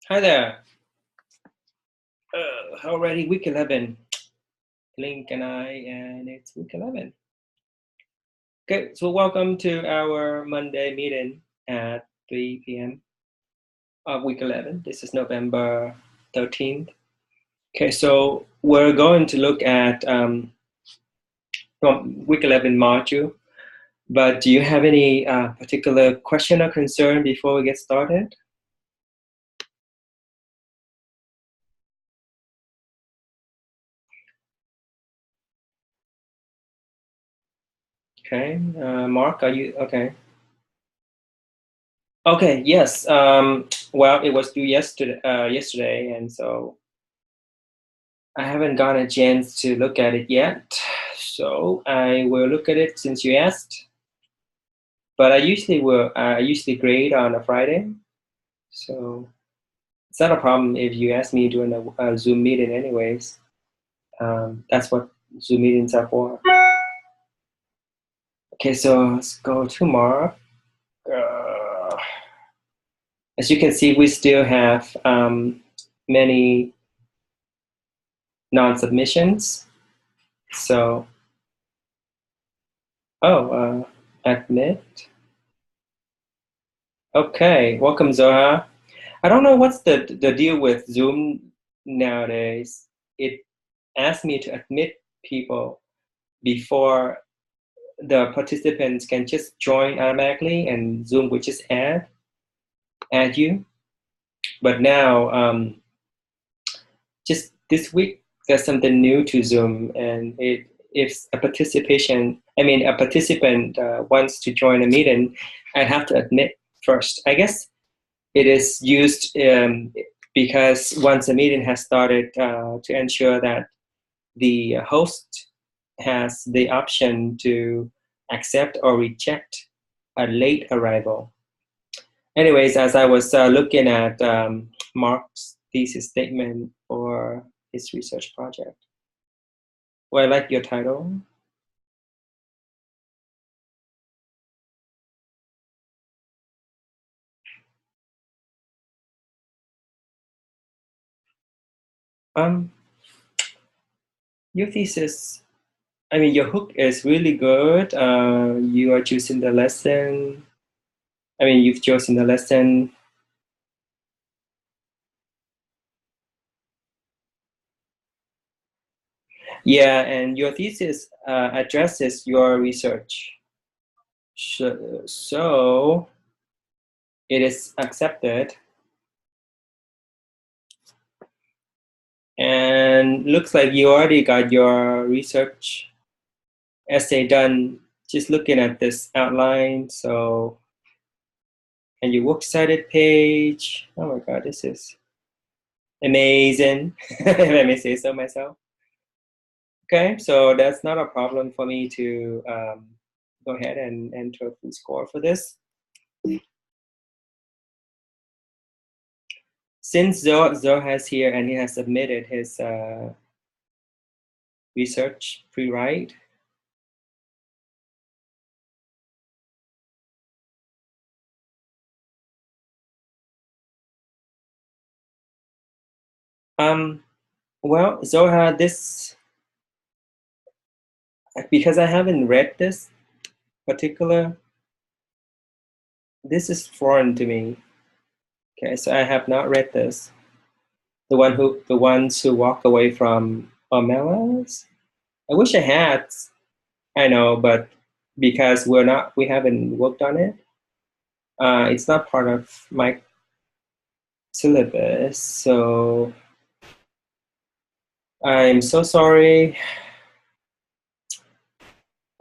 Hi there. Already week 11. Link and it's week 11. Okay, so welcome to our Monday meeting at 3 p.m. of week 11. This is November 13th. Okay, so we're going to look at week 11 module. But do you have any particular question or concern before we get started? Okay, Mark, are you okay? Okay, yes. Well, it was due yesterday, and so I haven't gotten a chance to look at it yet. So I will look at it since you asked. But I usually grade on a Friday, so it's not a problem if you ask me during a Zoom meeting, anyways. That's what Zoom meetings are for. Okay, so let's go to Mark. As you can see, we still have many non-submissions. So, admit. Okay, welcome, Zoha. I don't know what's the deal with Zoom nowadays. It asks me to admit people before the participants can just join automatically, and Zoom will just add you. But now, just this week, there's something new to Zoom, and if a participant wants to join a meeting, I have to admit first. I guess it is used because once a meeting has started, to ensure that the host has the option to accept or reject a late arrival. Anyways, as I was looking at Mark's thesis statement for his research project, well, I like your title. Your thesis, I mean, your hook is really good. You are choosing the lesson. I mean, you've chosen the lesson. Yeah, and your thesis addresses your research. So it is accepted. And looks like you already got your research essay done just looking at this outline. So, and your works cited page. Oh my God, this is amazing, if I may say so myself. Okay, so that's not a problem for me to go ahead and enter a full score for this. Since Zoe has here and he has submitted his research pre-write, well, Zoha, this, because I haven't read this particular, this is foreign to me. Okay, so I have not read this. The ones who walk away from Omelas. I wish I had. I know, but because we haven't worked on it. It's not part of my syllabus, so I'm so sorry.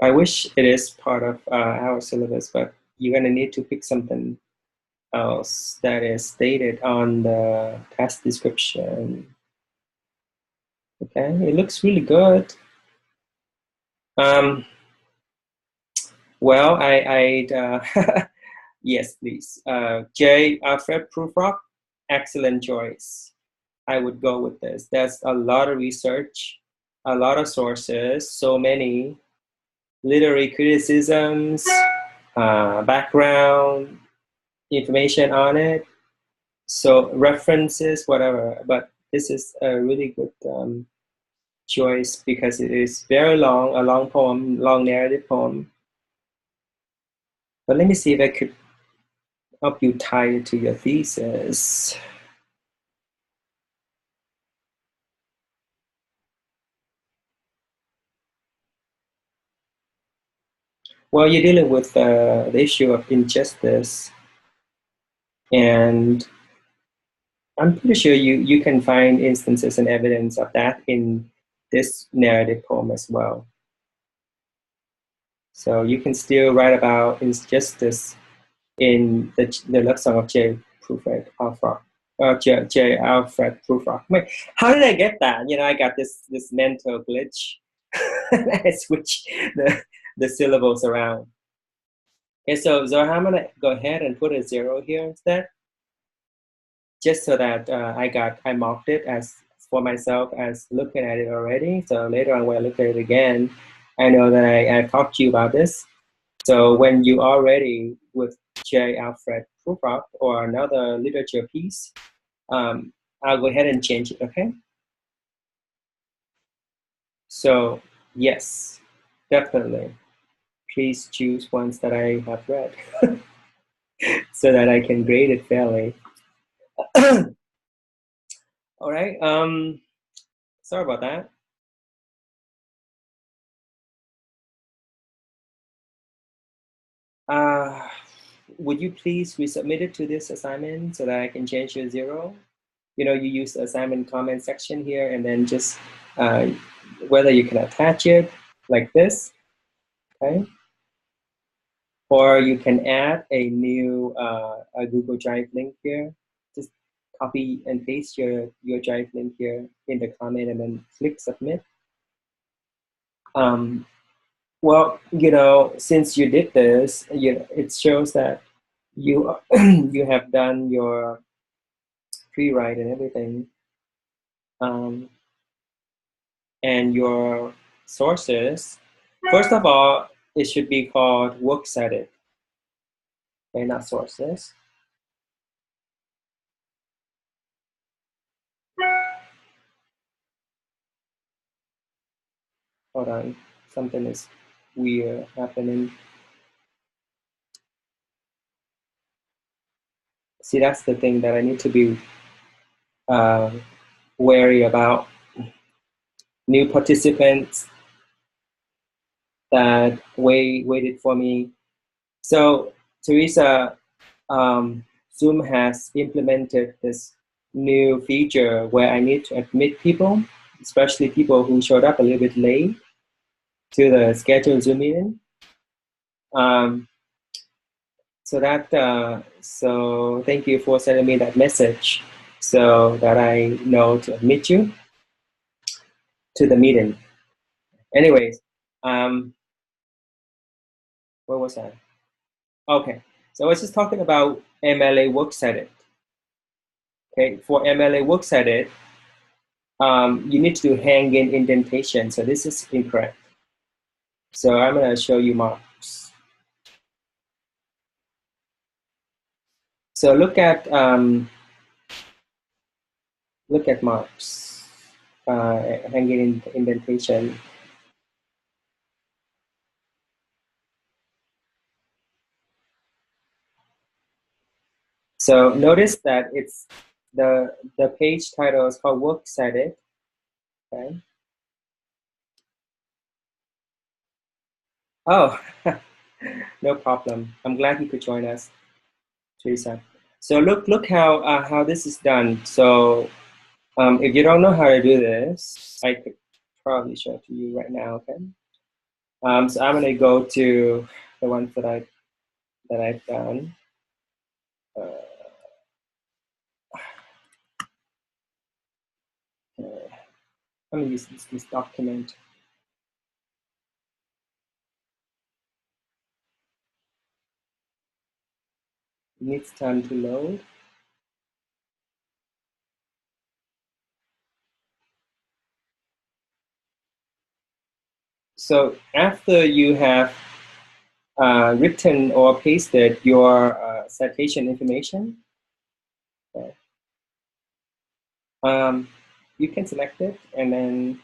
I wish it is part of our syllabus, but you're gonna need to pick something else that is stated on the task description. Okay, it looks really good. Well, yes, please. J. Alfred Prufrock, excellent choice. I would go with this. There's a lot of research, a lot of sources, so many literary criticisms, background information on it. So references, whatever, but this is a really good choice because it is very long, a long poem, long narrative poem. But let me see if I could help you tie it to your thesis. Well, you're dealing with the issue of injustice, and I'm pretty sure you can find instances and evidence of that in this narrative poem as well. So you can still write about injustice in the love song of J. Alfred Prufrock. J. Alfred Prufrock. Wait, how did I get that? You know, I got this mental glitch. I switched the syllables around. Okay, so I'm gonna go ahead and put a 0 here instead, just so that I marked it as for myself as looking at it already. So later on when I look at it again, I know that I talked to you about this. So when you are ready with J. Alfred Prufrock or another literature piece, I'll go ahead and change it, okay? So yes, definitely. Please choose ones that I have read so that I can grade it fairly. All right, sorry about that. Would you please resubmit it to this assignment so that I can change your 0? You know, you use the assignment comment section here and then just whether you can attach it like this, okay? Or you can add a new a Google Drive link here. Just copy and paste your Drive link here in the comment and then click submit. Well, you know, since you did this, it shows that you you have done your pre-write and everything, and your sources. First of all, it should be called works cited, okay, not sources. Hold on, something is weird happening. See, that's the thing that I need to be wary about. New participants that waited for me. So Teresa, Zoom has implemented this new feature where I need to admit people, especially people who showed up a little bit late to the scheduled Zoom meeting. So thank you for sending me that message so that I know to admit you to the meeting. Anyways, where was I? Okay, so I was just talking about MLA works cited. Okay, for MLA works cited, you need to hang in indentation. So this is incorrect. So I'm going to show you marks. So look at marks, hanging in indentation. So notice that it's the page title is called works cited. Okay. Oh, no problem. I'm glad you could join us, Teresa. So look how this is done. So if you don't know how to do this, I could probably show it to you right now. Okay. So I'm gonna go to the ones that I've done. I'm gonna use this document. It needs time to load. So after you have written or pasted your citation information, okay, You can select it, and then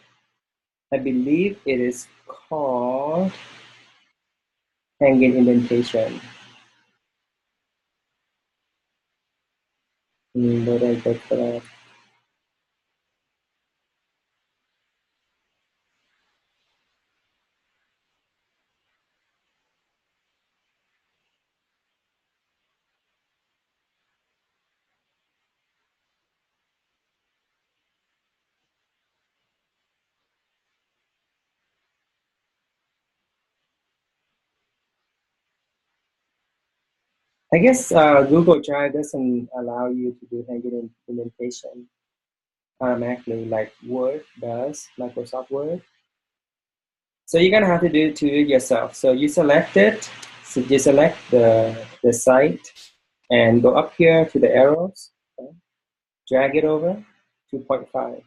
I believe it is called hanging indentation. Where do I go for that? I guess Google Drive doesn't allow you to do hanging indentation automatically like Word does, Microsoft Word. So you're gonna have to do it yourself. So you select it, so you select the site and go up here to the arrows, okay? Drag it over to 0.5.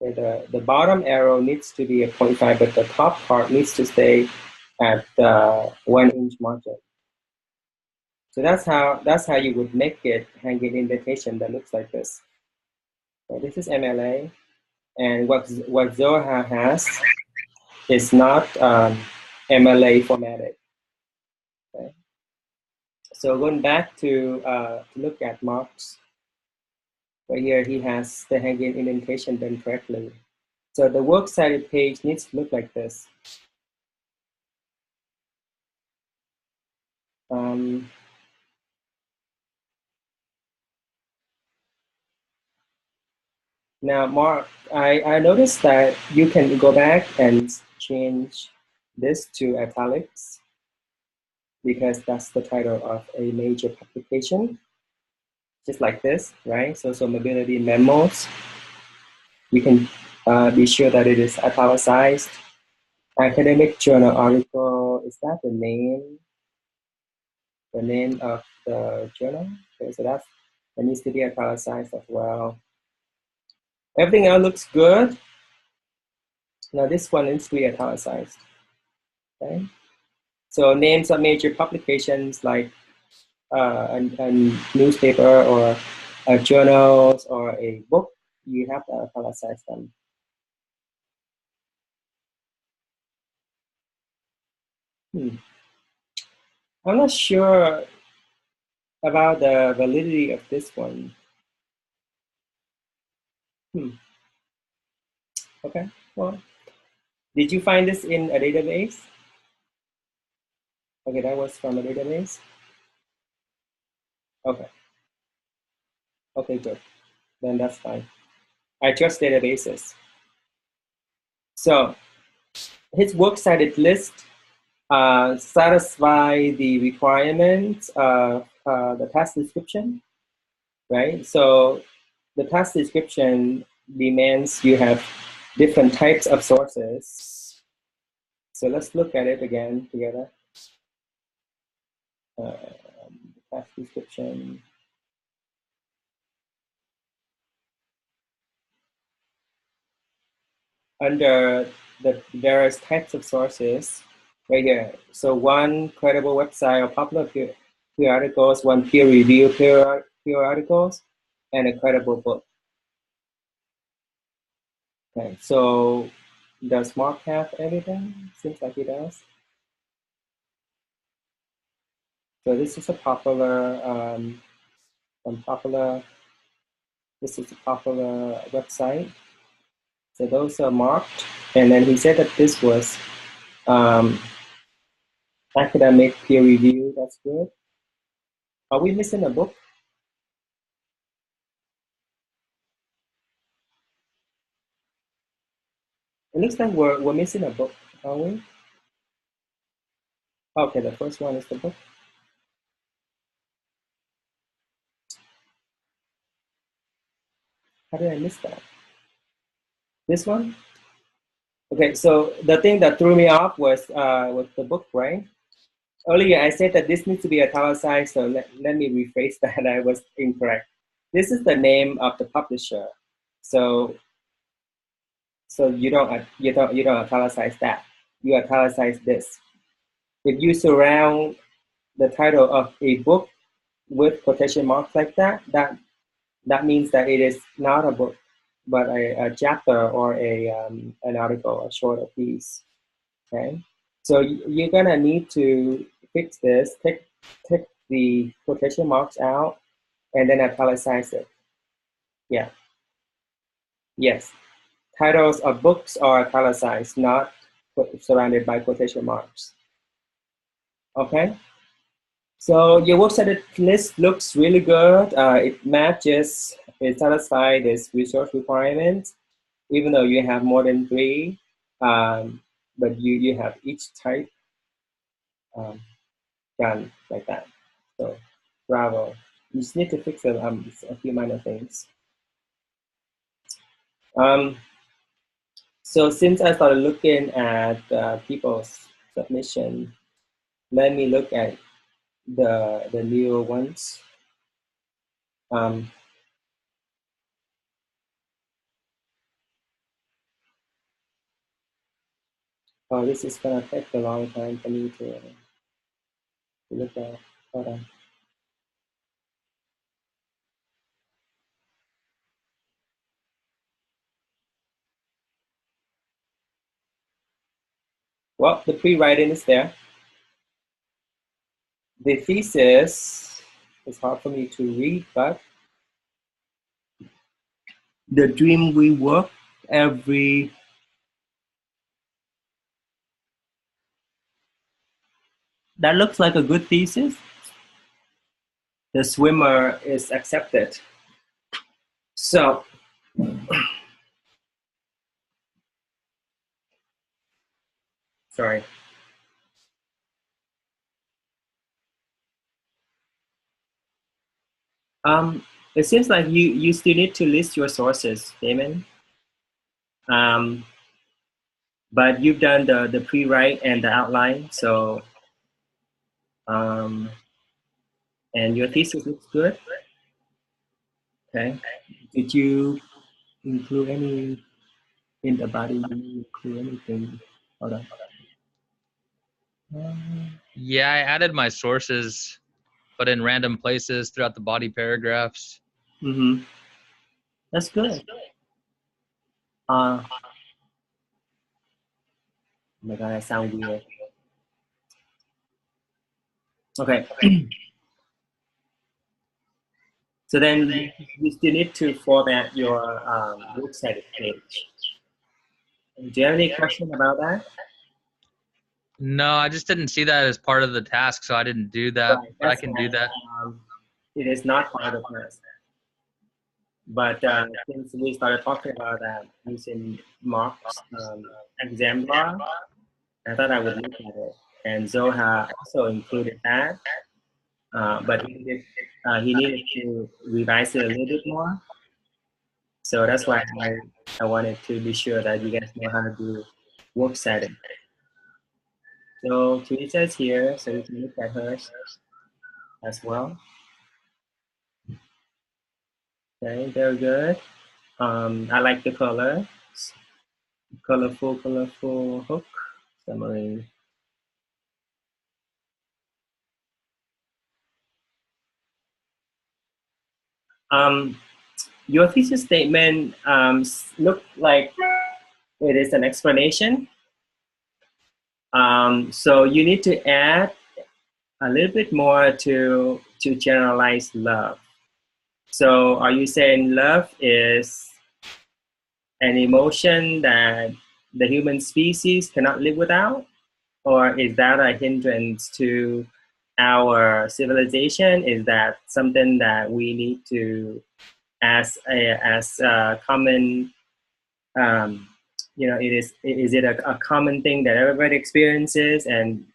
The bottom arrow needs to be a 0.5, but the top part needs to stay at 1-inch margin. So that's how you would make it hanging indentation that looks like this. So this is MLA, and what Zoha has is not MLA formatted. Okay? So going back to look at Mark's, right here he has the hanging indentation done correctly. So the works cited page needs to look like this. Now, Mark, I noticed that you can go back and change this to italics because that's the title of a major publication, just like this, right? So mobility memos, you can be sure that it is italicized. Academic journal article, is that the name of the journal? Okay, so that needs to be italicized as well. Everything else looks good. Now this one needs to be italicized, okay? So names of major publications like a newspaper or a journals or a book, you have to italicize them. I'm not sure about the validity of this one. Okay, well, did you find this in a database? Okay, that was from a database. Okay, okay, good. Then that's fine. I trust databases. So his works cited list satisfy the requirements of the task description, right? So the task description demands you have different types of sources. So let's look at it again together. Task description. Under the various types of sources, right here. So one credible website or popular peer articles, one peer review peer articles, and a credible book. Okay, so does Mark have everything? Seems like he does. So this is a popular, this is a popular website. So those are marked. And then he said that this was academic peer review. That's good. Are we missing a book? It looks like we're missing a book, are we? Okay, the first one is the book. How did I miss that? This one? Okay, so the thing that threw me off was the book, right? Earlier, I said that this needs to be italicized, so let me rephrase that. I was incorrect. This is the name of the publisher, so you don't italicize that. You italicize this. If you surround the title of a book with quotation marks like that that means that it is not a book, but a chapter or an article, a shorter piece. Okay, so you're gonna need to fix this. Take the quotation marks out and then italicize it. Yeah, yes. Titles of books are italicized, not surrounded by quotation marks. Okay. So your works cited list looks really good. It matches, it satisfies this resource requirement, even though you have more than three, but you have each type um, done like that. So bravo. You just need to fix a few minor things. Um, so since I started looking at people's submission, let me look at the newer ones. Um, oh, this is gonna take a long time for me to look at. Hold on. Well, the pre-writing is there. The thesis is hard for me to read, but the dream we work every that looks like a good thesis. The swimmer is accepted. So sorry. It seems like you still need to list your sources, Damon. Um, but you've done the pre-write and the outline, so and your thesis looks good. Okay. Did you include any in the body? You include anything? Hold on. Yeah, I added my sources, but in random places throughout the body paragraphs. Mm-hmm. That's good. Oh my god, that sounds weird. Okay. So then you still need to format your website page. Do you have any question about that? No, I just didn't see that as part of the task, so I didn't do that, Right. but I That's can do why that. it is not part of this. But since we started talking about that using Mark's exemplar, I thought I would look at it. And Zoha also included that, but he needed to revise it a little bit more. So that's why I wanted to be sure that you guys know how to do work setting. So Teresa's here, so we can look at hers as well. Okay, very good. I like the color. Colorful hook summary. Your thesis statement look like it is an explanation. So you need to add a little bit more to generalize love. So are you saying love is an emotion that the human species cannot live without? Or is that a hindrance to our civilization? Is that something that we need to, as a common, is it a common thing that everybody experiences, and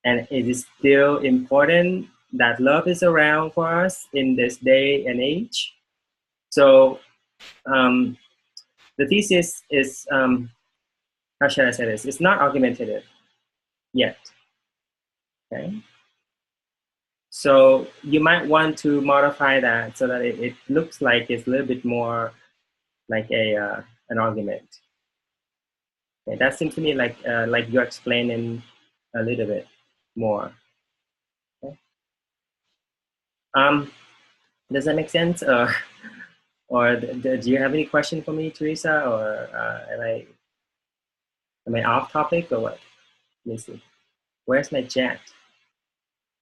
it is still important that love is around for us in this day and age? So the thesis is, how should I say this? It's not argumentative yet. Okay. So you might want to modify that so that it looks like it's a little bit more like an argument. Okay, that seems to me like you're explaining a little bit more. Okay. Does that make sense? Or do you have any question for me, Teresa? Or am I off topic or what? Let me see. Where's my chat?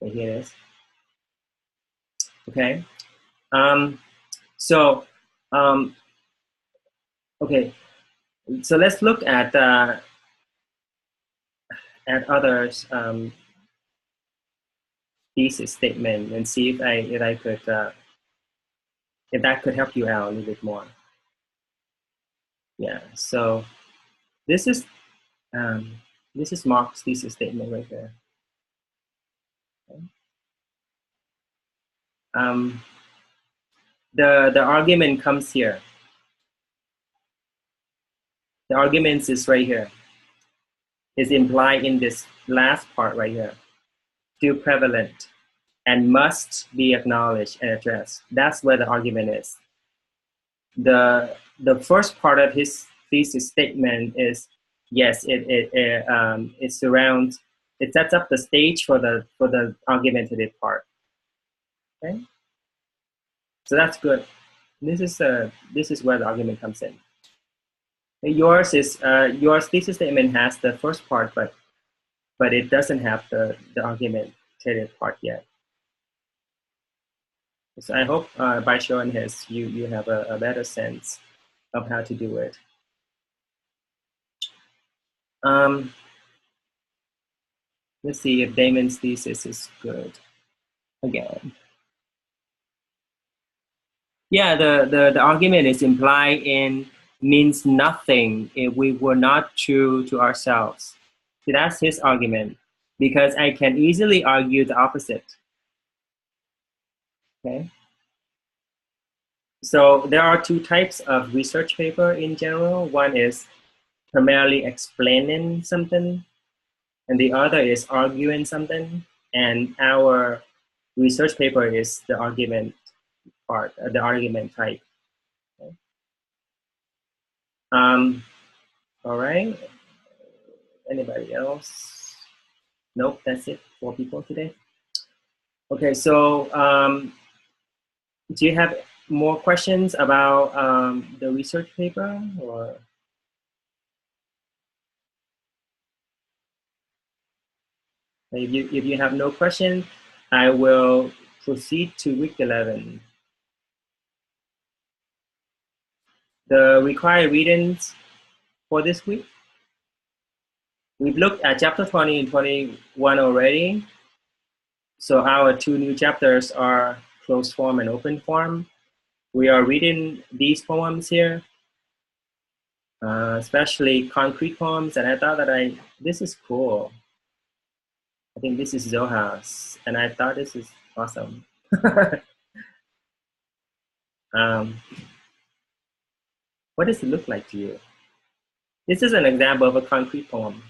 Okay, here it is. Okay. So, okay. So let's look at others thesis statement and see if I could if that could help you out a little bit more. Yeah. So this is Mark's thesis statement right there. Okay. The argument comes here. The arguments is right here. Is implied in this last part right here. Still prevalent and must be acknowledged and addressed. That's where the argument is. The first part of his thesis statement is yes, it surrounds, it sets up the stage for the argumentative part. Okay, so that's good. This is where the argument comes in. Yours thesis statement has the first part, but it doesn't have the argumentative part yet. So I hope by showing his, you have a better sense of how to do it. Let's see if Damon's thesis is good again. Yeah, the argument is implied in means nothing if we were not true to ourselves. See, that's his argument, because I can easily argue the opposite. Okay. So there are two types of research paper in general. One is primarily explaining something, and the other is arguing something. And our research paper is the argument part, the argument type. Okay. All right. Anybody else? Nope, that's it. 4 people today. Okay, so do you have more questions about the research paper, or? If you have no question, I will proceed to week 11. The required readings for this week. We've looked at chapter 20 and 21 already. So our 2 new chapters are closed form and open form. We are reading these poems here, especially concrete poems. And I thought that this is cool. I think this is Zoha's, and I thought this is awesome. What does it look like to you? This is an example of a concrete poem.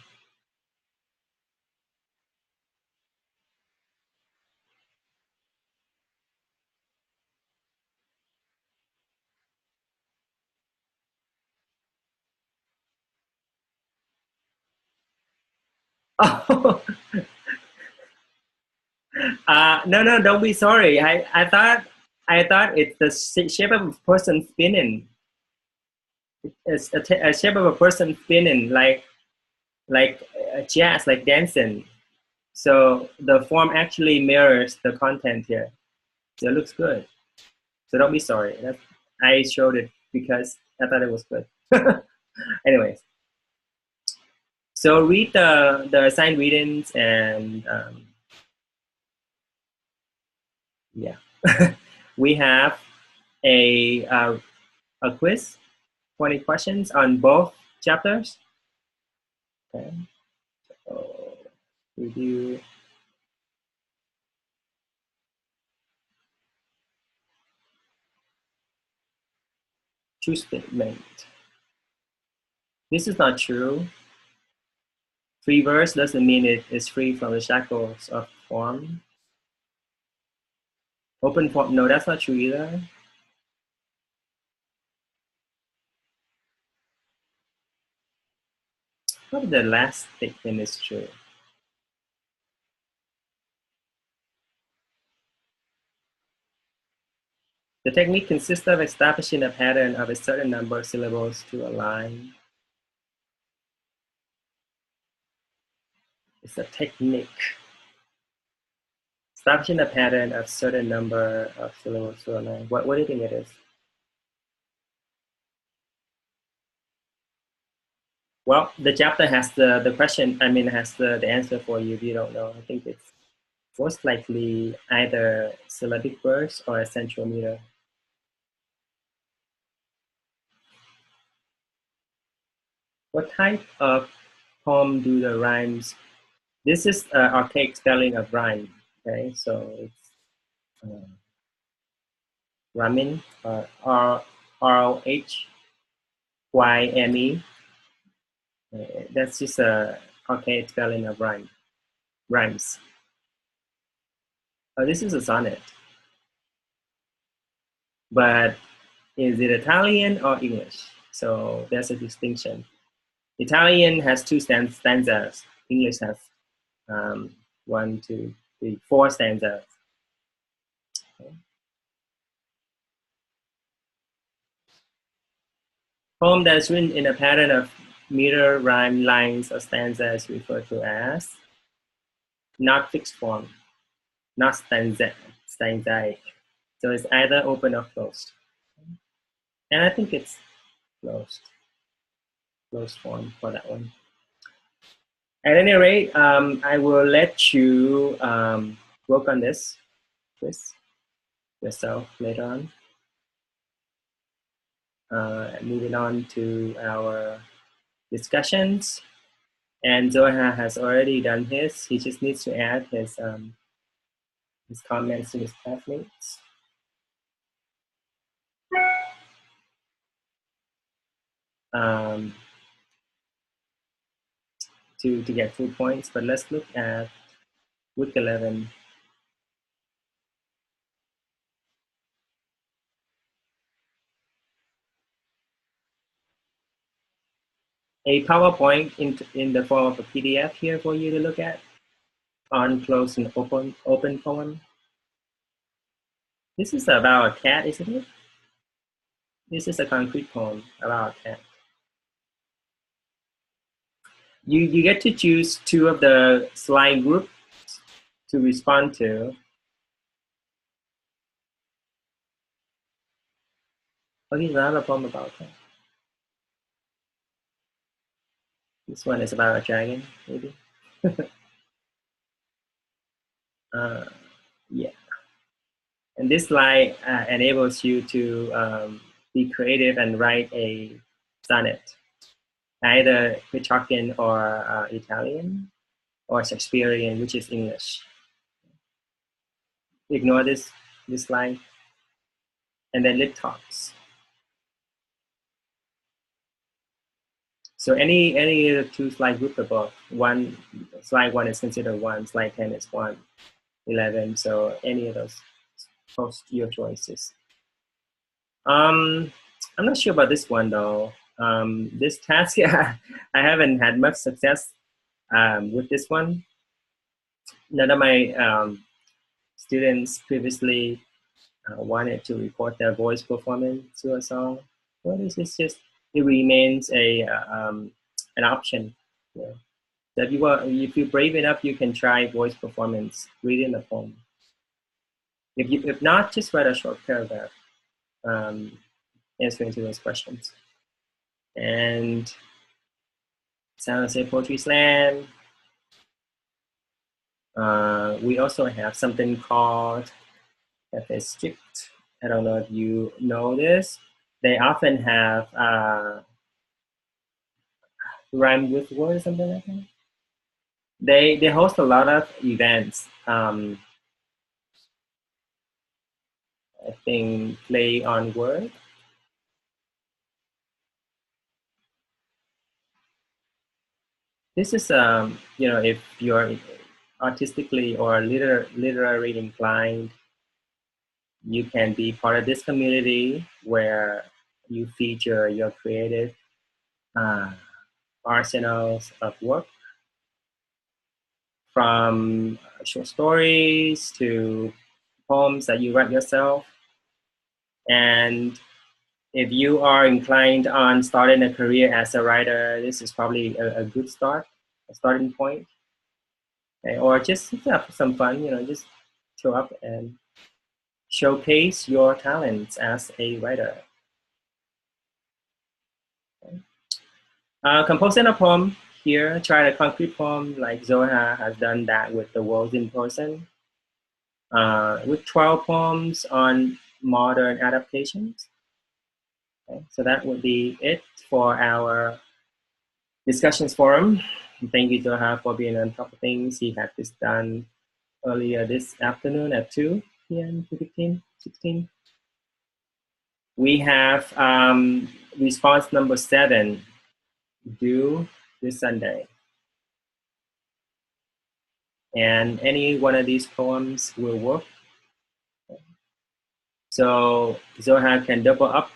Oh, no, don't be sorry. I thought it's the shape of a person spinning. It's a shape of a person spinning, like jazz, like dancing. So the form actually mirrors the content here. So it looks good. So don't be sorry. I showed it because I thought it was good. Anyways, so read the assigned readings, and yeah, we have a quiz, 20 questions on both chapters. Okay, so review. True statement. This is not true. Free verse doesn't mean it is free from the shackles of form. Open form, no, that's not true either. Probably the last statement is true. The technique consists of establishing a pattern of a certain number of syllables to a line. It's a technique. Establishing a pattern of certain number of syllables to a line. What do you think it is? Well, the chapter has the question, has the answer for you if you don't know. I think it's most likely either syllabic verse or a central meter. What type of poem do the rhymes? This is archaic spelling of rhyme. Okay, so it's Ramin, Rhyme. That's just a archaic spelling of rhymes. This is a sonnet, but is it Italian or English? So there's a distinction. Italian has two stanzas. English has 1, 2, 3, 4 stanzas. Okay. Poem that's written in a pattern of meter, rhyme, lines, or stanzas is referred to as not fixed form, not stanzaic. So it's either open or closed. And I think it's closed form for that one. At any rate, I will let you work on this quiz yourself later on. Moving on to our discussions. And Zoha has already done his. He just needs to add his comments to his classmates. To get full points, but let's look at week 11. A PowerPoint in the form of a PDF here for you to look at on close and open poem. This is about a cat, isn't it? This is a concrete poem about a cat. You get to choose 2 of the slide groups to respond to. Oh, this is another poem about a cat. This one is about a dragon, maybe. Yeah. And this slide enables you to be creative and write a sonnet, either Petrarchan or Italian, or Shakespearean, which is English. Ignore this slide, and then lit talks. So any of the 2 slide group above, slide 1 is considered 1, slide 10 is 1, 11. So any of those, post your choices. I'm not sure about this one though. This task, I haven't had much success with this one. None of my students previously wanted to report their voice performance to a song. Well, this is just, it remains an option. Yeah. So if you're brave enough, you can try voice performance reading the poem. If not, just write a short paragraph answering to those questions. And San Jose Poetry Slam. We also have something called Cafe Strict. I don't know if you know this. They often have rhyme with words, something like that. They host a lot of events. I think play on word. This is if you're artistically or literary inclined, you can be part of this community where you feature your creative arsenals of work, from short stories to poems that you write yourself, And if you are inclined on starting a career as a writer, this is probably a good start, a starting point. Okay? Or just have some fun, just show up and showcase your talents as a writer. Okay? Composing a poem here, try a concrete poem like Zoha has done that with The World in Person, with 12 poems on modern adaptations. Okay? So that would be it for our discussions forum. Thank you, Zoha, for being on top of things. He had this done earlier this afternoon at 2 p.m., 2:15, 16. We have response number 7 due this Sunday. And any one of these poems will work. So Zohan can double up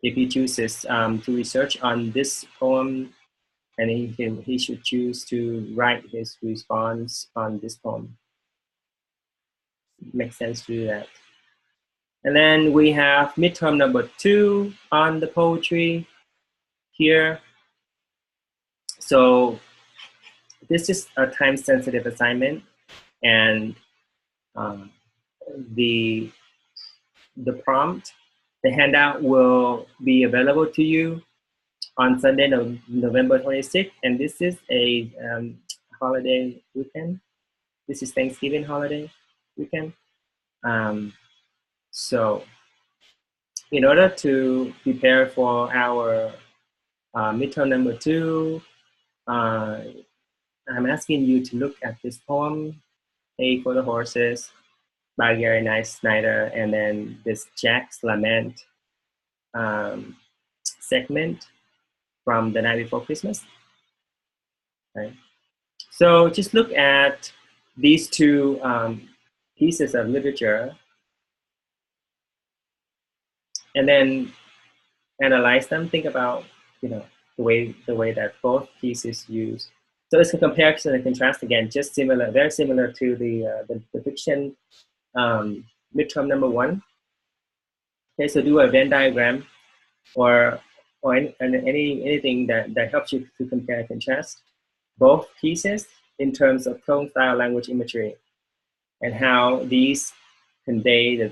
if he chooses to research on this poem, and he should choose to write his response on this poem. It makes sense to do that. And then we have midterm number 2 on the poetry here. So this is a time-sensitive assignment, and the prompt, the handout will be available to you on Sunday, November 26th, and this is a holiday weekend. This is Thanksgiving holiday weekend. So in order to prepare for our midterm number 2, I'm asking you to look at this poem, Hay for the Horses, by Gary Snyder, and then this Jack's Lament segment from The Night Before Christmas. Okay. So just look at these 2 pieces of literature, and then analyze them. Think about the way that both pieces use. So it's a comparison and contrast again, just similar, very similar to the fiction midterm number 1. Okay, so do a Venn diagram or anything that helps you to compare and contrast both pieces in terms of tone, style, language, imagery, and how these convey the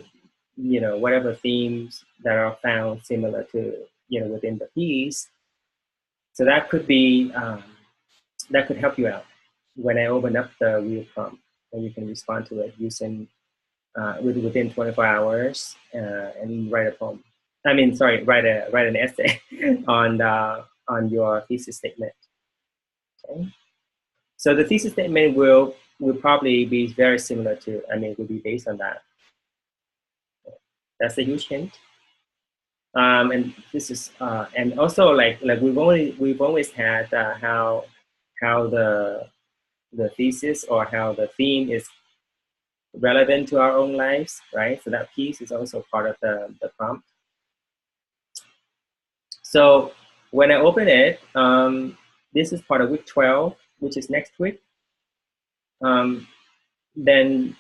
whatever themes that are found similar to within the piece. So that could be that could help you out when I open up the real prompt, and you can respond to it using within 24 hours and write a poem. I mean, sorry, write an essay on your thesis statement. Okay. So the thesis statement will probably be very similar to, will be based on that. That's a huge hint. And this is and also like we've always had how the thesis or how the theme is relevant to our own lives, right? So that piece is also part of the prompt. So when I open it, this is part of week 12, which is next week. Then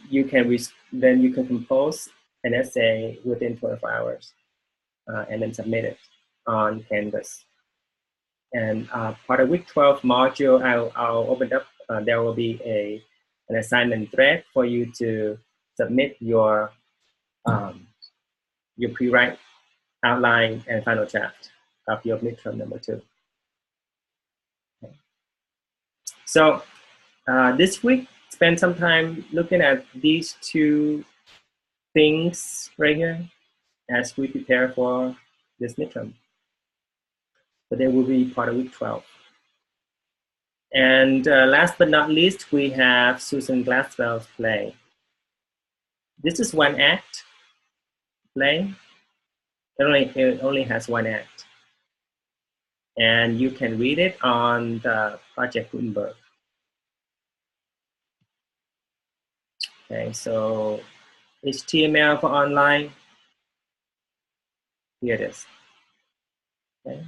you can compose an essay within 24 hours and then submit it on Canvas. And part of week 12 module, I'll open up. There will be an assignment thread for you to submit your pre-write, outline, and final draft of your midterm number 2. Okay. So this week, spend some time looking at these 2 things right here as we prepare for this midterm. So they will be part of week 12. And last but not least, we have Susan Glaswell's play. This is 1 act play. It only has 1 act. And you can read it on the Project Gutenberg. Okay, so HTML for online. Here it is. Okay.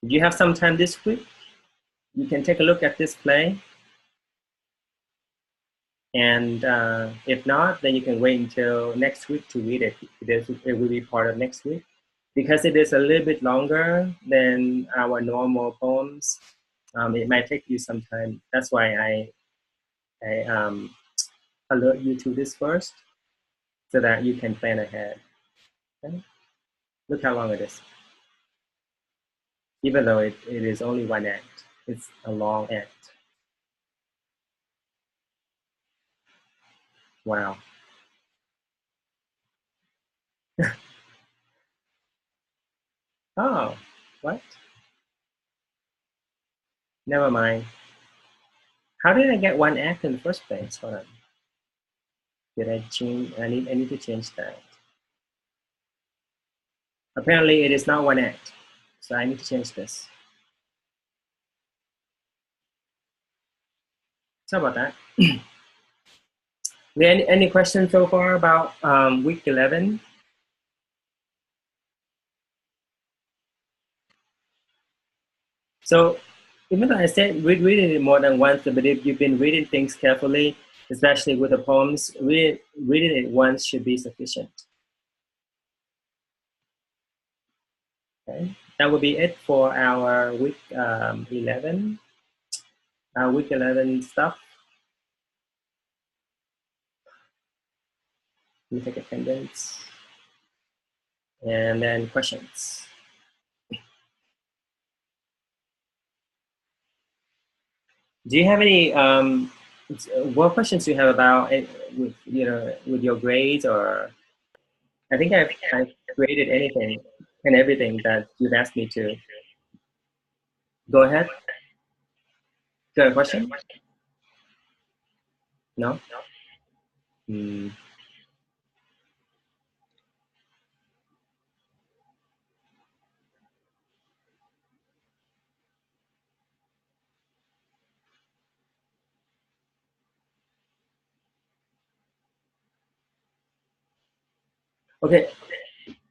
If you have some time this week, you can take a look at this play And if not, then you can wait until next week to read it. It will be part of next week. Because it is a little bit longer than our normal poems, it might take you some time. That's why I alert you to this first, so that you can plan ahead. Okay? Look how long it is. Even though it is only one act, it's a long act. Wow. Oh, what? Never mind. How did I get one act in the first place? Hold on. Did I change? I need to change that. Apparently, it is not one act, so I need to change this. Sorry about that. Any questions so far about week 11? So even though I said reading it more than once, but if you've been reading things carefully, especially with the poems, reading it once should be sufficient. Okay, that will be it for our week 11. Our week 11 stuff. Let me take attendance. And then questions. Do you have any, what questions do you have about it with, with your grades? Or I think I've graded anything and everything that you've asked me to. Go ahead. Do you have a question? No? Hmm. Okay.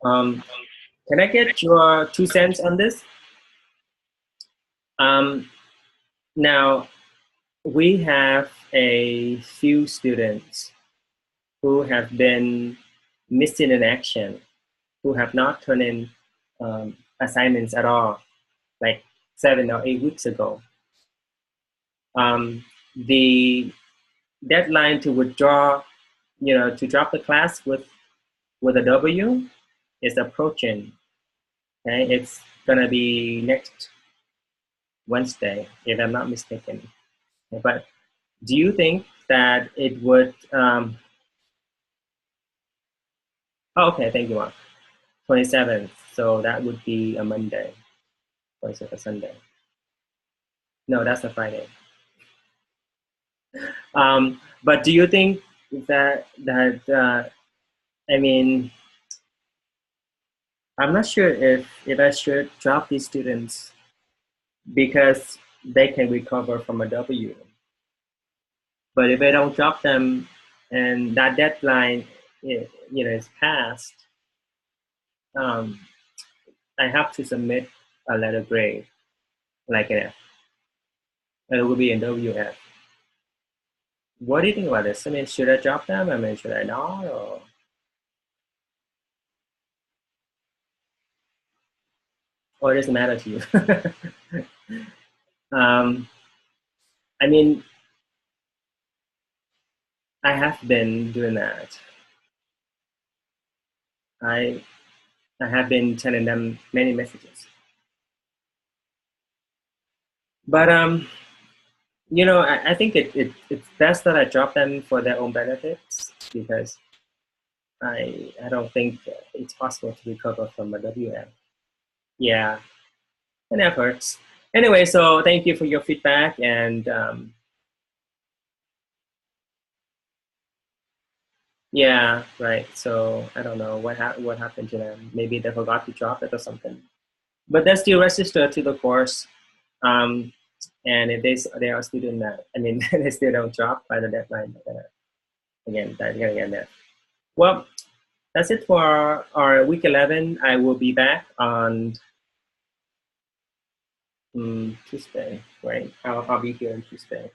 Can I get your 2 cents on this? Now, we have a few students who have been missing in action, who have not turned in assignments at all, like 7 or 8 weeks ago. The deadline to withdraw, to drop the class with a W is approaching. Okay, it's gonna be next Wednesday, if I'm not mistaken. But do you think that it would? Oh, okay, thank you, Mark. 27th, so that would be a Monday. 27th, a Sunday. No, that's a Friday. But do you think that I mean, I'm not sure if I should drop these students because they can recover from a W. But if I don't drop them and that deadline, is passed, um, I have to submit a letter grade, like an F. And it will be in WF. What do you think about this? I mean, should I drop them? I mean, should I not? Or it doesn't matter to you? I mean, I have been doing that. I have been sending them many messages. But I think it's best that I drop them for their own benefits, because I don't think it's possible to recover from a WM. Yeah, and that hurts. Anyway, so thank you for your feedback, and yeah, right. So I don't know what happened to them. Maybe they forgot to drop it or something. But they still register to the course. And if they are still doing that, I mean, they still don't drop by the deadline. They're gonna get that. Well, that's it for our week 11. I will be back on Tuesday, right? I'll be here on Tuesday,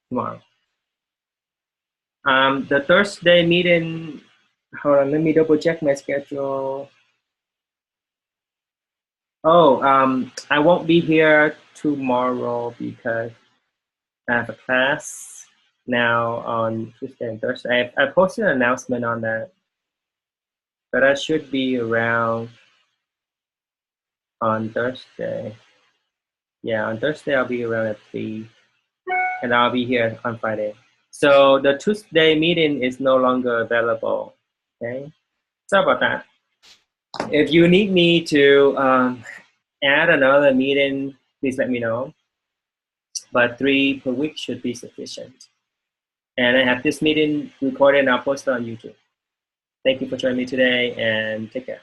tomorrow. The Thursday meeting, hold on, let me double check my schedule. Oh, I won't be here tomorrow because I have a class now on Tuesday and Thursday. I posted an announcement on that, but I should be around on Thursday. Yeah, on Thursday I'll be around at 3, and I'll be here on Friday. So the Tuesday meeting is no longer available. Okay, sorry about that. If you need me to add another meeting, please let me know. But 3 per week should be sufficient. And I have this meeting recorded and I'll post it on YouTube. Thank you for joining me today and take care.